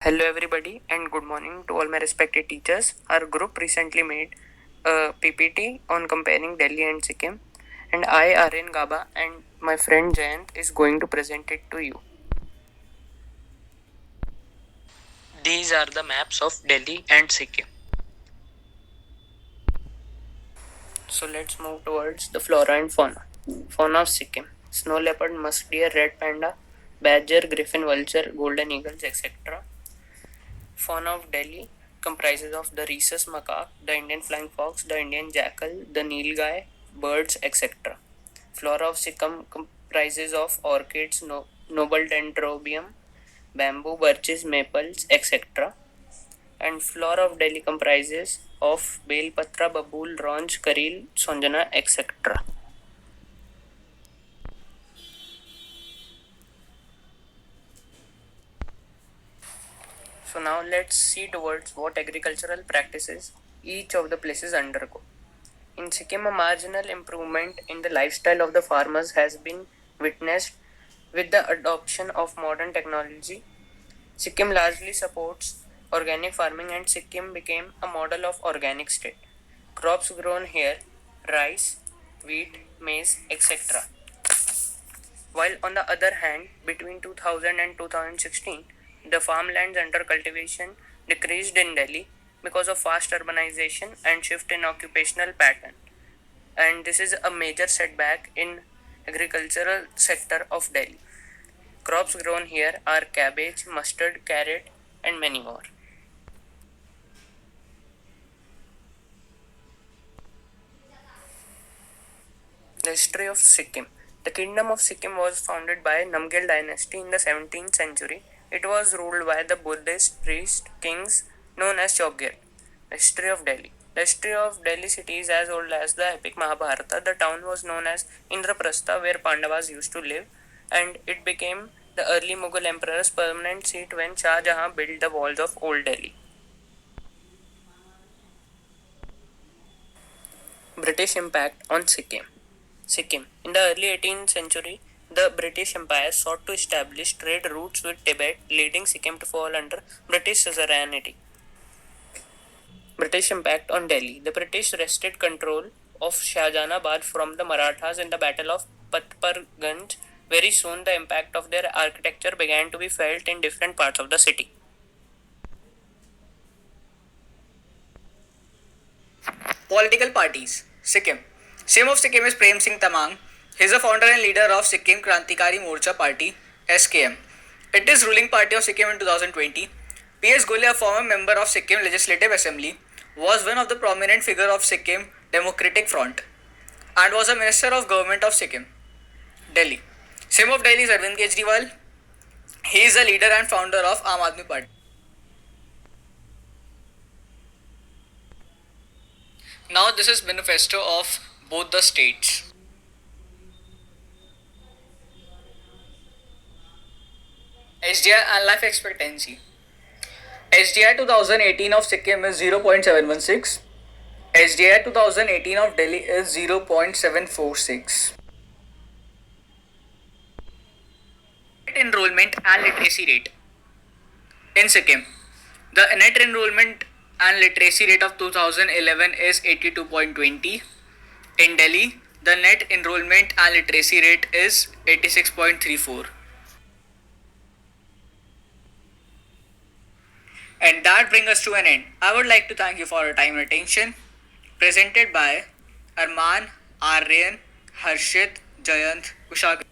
Hello, everybody, and good morning to all my respected teachers. Our group recently made a PPT on comparing Delhi and Sikkim, and I, Aryan Gaba, and my friend Jayant is going to present it to you. These are the maps of Delhi and Sikkim. So let's move towards the flora and fauna. Fauna of Sikkim: snow leopard, musk deer, red panda, badger, griffin, vulture, golden eagles, etc. Fauna of Delhi comprises of the rhesus macaque, the Indian flying fox, the Indian jackal, the nilgai, birds, etc. Flora of Sikkim comprises of orchids, noble dendrobium, bamboo, birches, maples, etc. And flora of Delhi comprises of belpatra, babool, ronge, kareel, sonjana, etc. So now let's see towards what agricultural practices each of the places undergo. In Sikkim, a marginal improvement in the lifestyle of the farmers has been witnessed with the adoption of modern technology. Sikkim largely supports organic farming, and Sikkim became a model of organic state. Crops grown here: rice, wheat, maize, etc. While on the other hand, between 2000 and 2016, the farmlands under cultivation decreased in Delhi because of fast urbanization and shift in occupational pattern. And this is a major setback in agricultural sector of Delhi. Crops grown here are cabbage, mustard, carrot, and many more. The history of Sikkim. The kingdom of Sikkim was founded by Namgyal dynasty in the 17th century. It was ruled by the Buddhist priest kings known as Chogyal. The history of Delhi. The history of Delhi city is as old as the epic Mahabharata. The town was known as Indraprastha, where Pandavas used to live, and it became the early Mughal emperor's permanent seat when Shah Jahan built the walls of Old Delhi. British impact on Sikkim. Sikkim. In the early 18th century, the British Empire sought to establish trade routes with Tibet, leading Sikkim to fall under British suzerainty. British impact on Delhi. The British wrested control of Shahjahanabad from the Marathas in the Battle of Patparganj. Very soon, the impact of their architecture began to be felt in different parts of the city. Political parties. Sikkim. CM of Sikkim is Prem Singh Tamang. He is the founder and leader of Sikkim Krantikari Morcha Party (SKM). It is ruling party of Sikkim in 2020. P.S. Gole, a former member of Sikkim Legislative Assembly, was one of the prominent figure of Sikkim Democratic Front and was a minister of government of Sikkim. Delhi. CM of Delhi is Arvind Kejriwal. He is the leader and founder of Aam Aadmi Party. Now this is manifesto of both the states. HDI and life expectancy. HDI 2018 of Sikkim is 0.716. HDI 2018 of Delhi is 0.746. Net enrollment and literacy rate. In Sikkim, the net enrollment and literacy rate of 2011 is 82.20. In Delhi, the net enrollment and literacy rate is 86.34. And that brings us to an end. I would like to thank you for your time and attention. Presented by Arman, Aryan, Harshit, Jayant, Kushag.